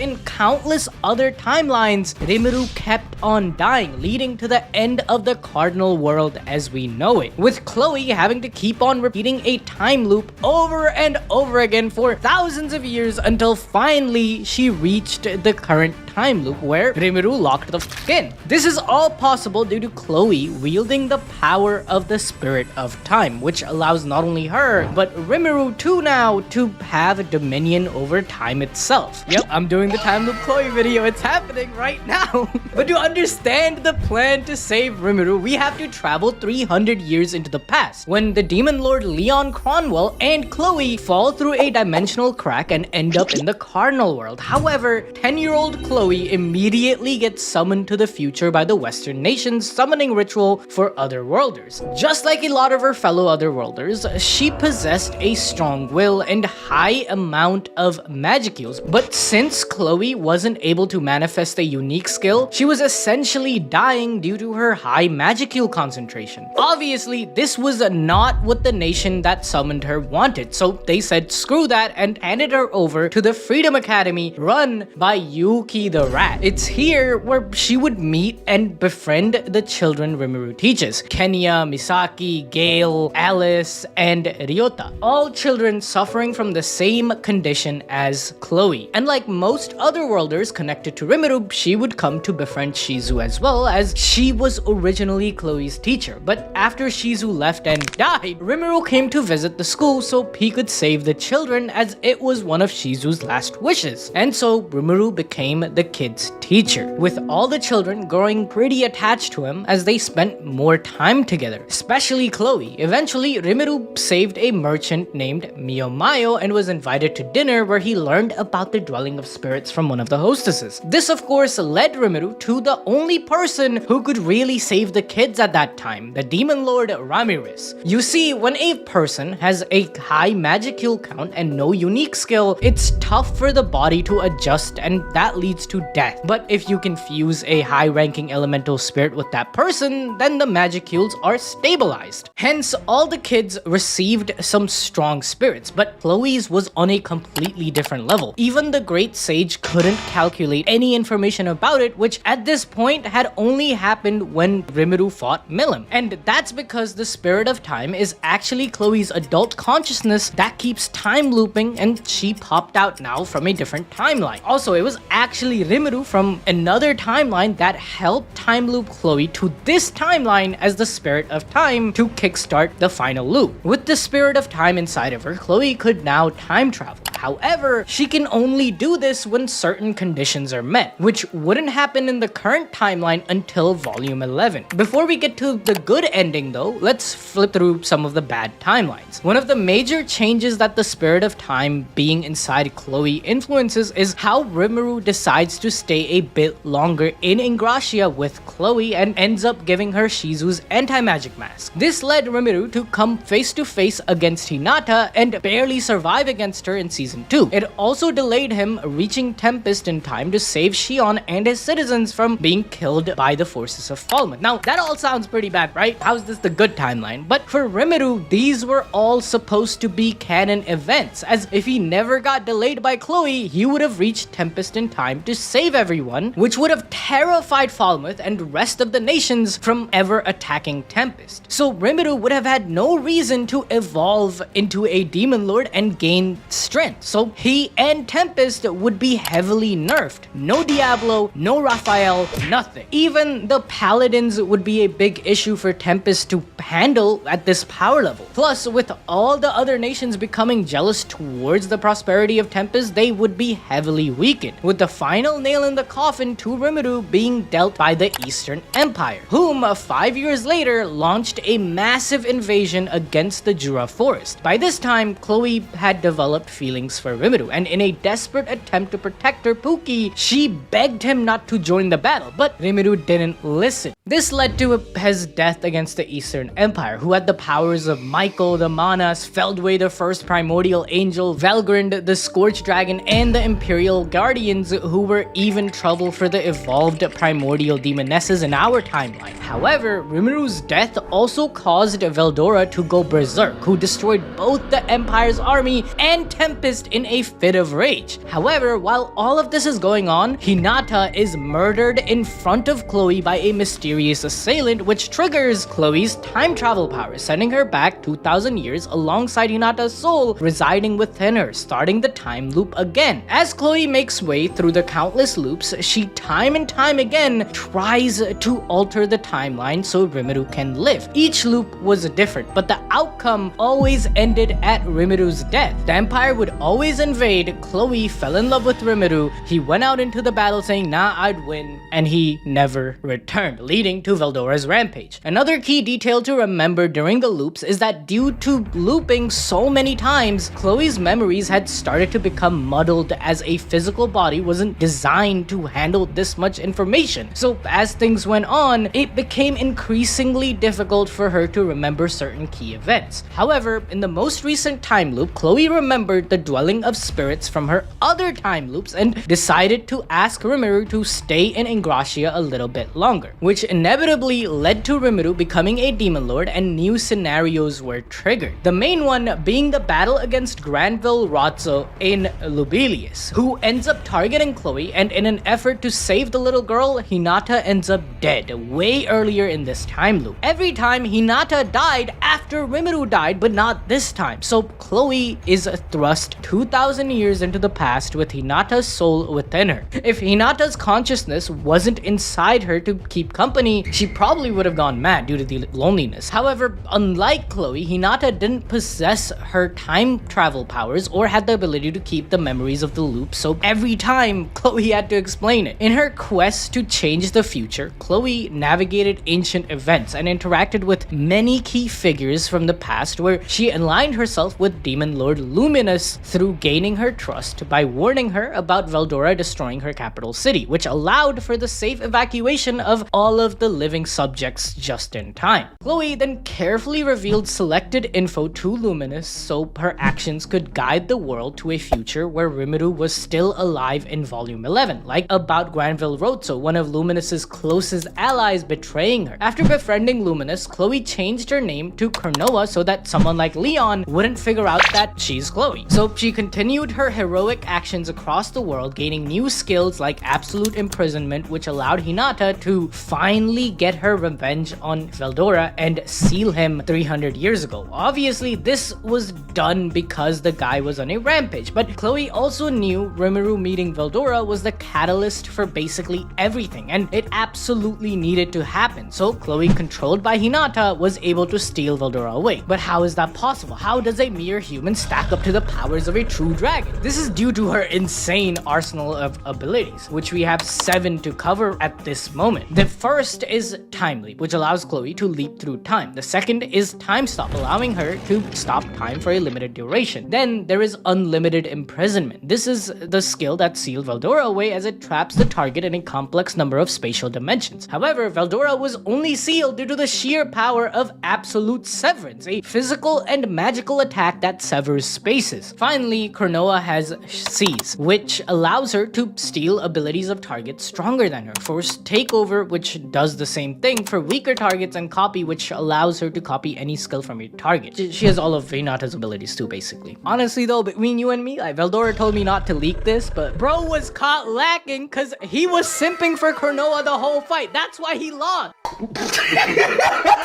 in countless other timelines, Rimuru kept on dying, leading to the end of the cardinal world as we know it, with Chloe having to keep on repeating a time loop over and over again for thousands of years until finally she reached the current time loop where Rimuru locked the in. This is all possible due to Chloe wielding the power of the spirit of time, which allows not only her, but Rimuru too now to have dominion over time itself. Yep, I'm doing the time loop Chloe video, it's happening right now. But to understand the plan to save Rimuru, we have to travel 300 years into the past, when the demon lord Leon Cronwell and Chloe fall through a dimensional crack and end up in the cardinal world. However, 10-year-old Chloe immediately gets summoned to the future by the Western nations summoning ritual for otherworlders. Just like a lot of her fellow otherworlders, she possessed a strong will and high amount of magicules, but since Chloe wasn't able to manifest a unique skill, she was essentially dying due to her high magicule concentration. Obviously, this was not what the nation that summoned her wanted, so they said screw that and handed her over to the Freedom Academy run by Yuki the Rat. It's here where she would meet and befriend the children Rimuru teaches: Kenya, Misaki, Gale, Alice, and Ryota. All children suffering from the same condition as Chloe. And like most otherworlders connected to Rimuru, she would come to befriend Shizu as well, as she was originally Chloe's teacher. But after Shizu left and died, Rimuru came to visit the school so he could save the children, as it was one of Shizu's last wishes. And so Rimuru became the kid's teacher, with all the children growing pretty attached to him as they spent more time together, especially Chloe. Eventually, Rimuru saved a merchant named Miyomayo and was invited to dinner where he learned about the dwelling of spirits from one of the hostesses. This of course led Rimuru to the only person who could really save the kids at that time, the demon lord Ramirez. You see, when a person has a high magicule count and no unique skill, it's tough for the body to adjust and that leads to death. But if you can fuse a high-ranking elemental spirit with that person, then the magicules are stabilized. Hence, all the kids received some strong spirits, but Chloe's was on a completely different level. Even the great sage couldn't calculate any information about it, which at this point had only happened when Rimuru fought Milim. And that's because the spirit of time is actually Chloe's adult consciousness that keeps time looping, and she popped out now from a different timeline. Also, it was actually Rimuru from another timeline that helped time loop Chloe to this timeline as the spirit of time to kickstart the final loop. With the spirit of time inside of her, Chloe could now time travel. However, she can only do this when certain conditions are met, which wouldn't happen in the current timeline until volume 11. Before we get to the good ending though, let's flip through some of the bad timelines. One of the major changes that the spirit of time being inside Chloe influences is how Rimuru decides to stay a bit longer in Ingrassia with Chloe and ends up giving her Shizu's anti-magic mask. This led Rimuru to come face to face against Hinata and barely survive against her in season 2. It also delayed him reaching Tempest in time to save Shion and his citizens from being killed by the forces of Falmouth. Now, that all sounds pretty bad, right? How's this the good timeline? But for Rimuru, these were all supposed to be canon events, as if he never got delayed by Chloe, he would have reached Tempest in time to save everyone, which would have terrified Falmouth and the rest of the nations from ever attacking Tempest. So Rimuru would have had no reason to evolve into a demon lord and gain strength. So he and Tempest would be heavily nerfed. No Diablo, no Raphael, nothing. Even the Paladins would be a big issue for Tempest to handle at this power level. Plus, with all the other nations becoming jealous towards the prosperity of Tempest, they would be heavily weakened, with the final nail in the coffin to Rimuru being dealt by the Eastern Empire, whom 5 years later launched a massive invasion against the Jura Forest. By this time, Chloe had developed feelings for Rimuru, and in a desperate attempt to protect her Pookie, she begged him not to join the battle, but Rimuru didn't listen. This led to his death against the Eastern Empire, who had the powers of Michael the Manas, Feldway the First Primordial Angel, Valgrind the Scorch Dragon, and the Imperial Guardians, who were even trouble for the evolved Primordial Demonesses in our timeline. However, Rimuru's death also caused Veldora to go berserk, who destroyed both the Empire's army and Tempest almost in a fit of rage. However, while all of this is going on, Hinata is murdered in front of Chloe by a mysterious assailant, which triggers Chloe's time travel powers, sending her back 2,000 years alongside Hinata's soul residing within her, starting the time loop again. As Chloe makes way through the countless loops, she time and time again tries to alter the timeline so Rimuru can live. Each loop was different, but the outcome always ended at Rimuru's death. The Empire would always invade. Chloe fell in love with Rimuru. He went out into the battle saying, "Nah, I'd win," and he never returned, leading to Veldora's rampage. Another key detail to remember during the loops is that due to looping so many times, Chloe's memories had started to become muddled as a physical body wasn't designed to handle this much information. So as things went on, it became increasingly difficult for her to remember certain key events. However, in the most recent time loop, Chloe remembered the dwelling of spirits from her other time loops and decided to ask Rimuru to stay in Ingratia a little bit longer, which inevitably led to Rimuru becoming a demon lord and new scenarios were triggered. The main one being the battle against Granville Rozzo in Lubilius, who ends up targeting Chloe, and in an effort to save the little girl, Hinata ends up dead way earlier in this time loop. Every time Hinata died after Rimuru died, but not this time. So Chloe is thrust 2,000 years into the past with Hinata's soul within her. If Hinata's consciousness wasn't inside her to keep company, she probably would have gone mad due to the loneliness. However, unlike Chloe, Hinata didn't possess her time travel powers or had the ability to keep the memories of the loop, so every time Chloe had to explain it. In her quest to change the future, Chloe navigated ancient events and interacted with many key figures from the past, where she aligned herself with Demon Lord Luminous through gaining her trust by warning her about Veldora destroying her capital city, which allowed for the safe evacuation of all of the living subjects just in time. Chloe then carefully revealed selected info to Luminous so her actions could guide the world to a future where Rimuru was still alive in Volume 11, like about Granville Rozzo, one of Luminous's closest allies, betraying her. After befriending Luminous, Chloe changed her name to Chronoa so that someone like Leon wouldn't figure out that she's Chloe. So she continued her heroic actions across the world, gaining new skills like absolute imprisonment, which allowed Hinata to finally get her revenge on Veldora and seal him 300 years ago. Obviously, this was done because the guy was on a rampage, but Chloe also knew Rimuru meeting Veldora was the catalyst for basically everything, and it absolutely needed to happen. So Chloe, controlled by Hinata, was able to steal Veldora away. But how is that possible? How does a mere human stack up to the powers of a true dragon? This is due to her insane arsenal of abilities, which we have 7 to cover at this moment. The first is Time Leap, which allows Chloe to leap through time. The second is Time Stop, allowing her to stop time for a limited duration. Then there is Unlimited Imprisonment. This is the skill that sealed Veldora away as it traps the target in a complex number of spatial dimensions. However, Veldora was only sealed due to the sheer power of Absolute Severance, a physical and magical attack that severs spaces. Finally, Chronoa has Seize, which allows her to steal abilities of targets stronger than her. Force Takeover, which does the same thing for weaker targets, and Copy, which allows her to copy any skill from your target. She has all of Hinata's abilities too, basically. Honestly though, between you and me, like, Veldora told me not to leak this, but bro was caught lacking because he was simping for Chronoa the whole fight. That's why he lost.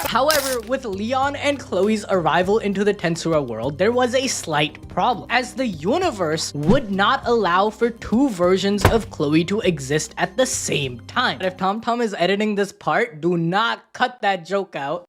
However, with Leon and Chloe's arrival into the Tensura world, there was a slight problem, as the universe would not allow for 2 versions of Chloe to exist at the same time. If TomTom is editing this part, do not cut that joke out.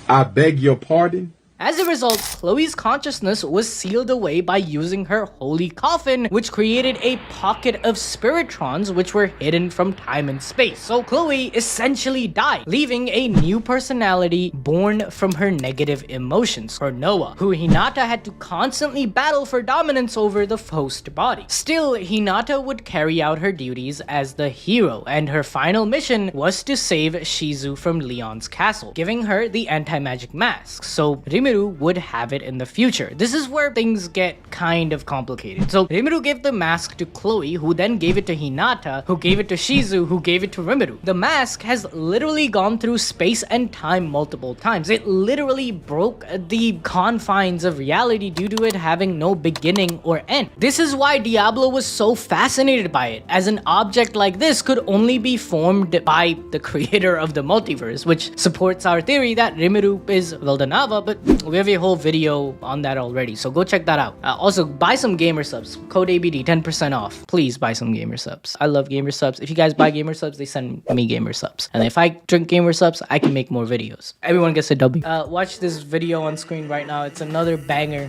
I beg your pardon? As a result, Chloe's consciousness was sealed away by using her holy coffin, which created a pocket of spiritrons which were hidden from time and space. So Chloe essentially died, leaving a new personality born from her negative emotions, Chronoa, who Hinata had to constantly battle for dominance over the host body. Still, Hinata would carry out her duties as the hero, and her final mission was to save Shizu from Leon's castle, giving her the anti-magic mask. So Rimuru would have it in the future. This is where things get kind of complicated. So Rimuru gave the mask to Chloe, who then gave it to Hinata, who gave it to Shizu, who gave it to Rimuru. The mask has literally gone through space and time multiple times. It literally broke the confines of reality due to it having no beginning or end. This is why Diablo was so fascinated by it, as an object like this could only be formed by the creator of the multiverse, which supports our theory that Rimuru is Vildanava, but we have a whole video on that already, so go check that out. Also, buy some gamer subs. Code ABD, 10% off. Please buy some gamer subs. I love gamer subs. If you guys buy gamer subs, they send me gamer subs. And if I drink gamer subs, I can make more videos. Everyone gets a W. Watch this video on screen right now. It's another banger.